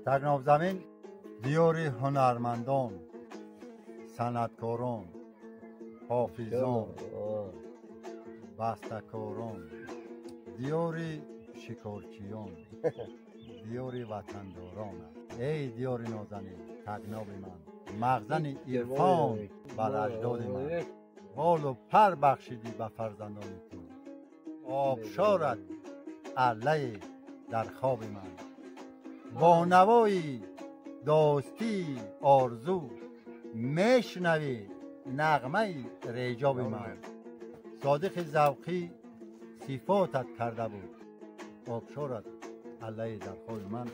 تگناب زمین دیار هنرمندان، صنعتکاران، حافظان، بسته‌کاران، دیار شکارچیان، دیار وطنداران است. ای دیار نازنین تگناب من، مخزن عرفان بر اجداد من. بال و پر بخشیدی به فرزندان تو، آبشارت عله در خواب من. با نوای داستی آرزو، میشنوی نغمه ریجاب من. صادق ذوقی صفاتت کرده بود، آبشارت علیه در خواب من.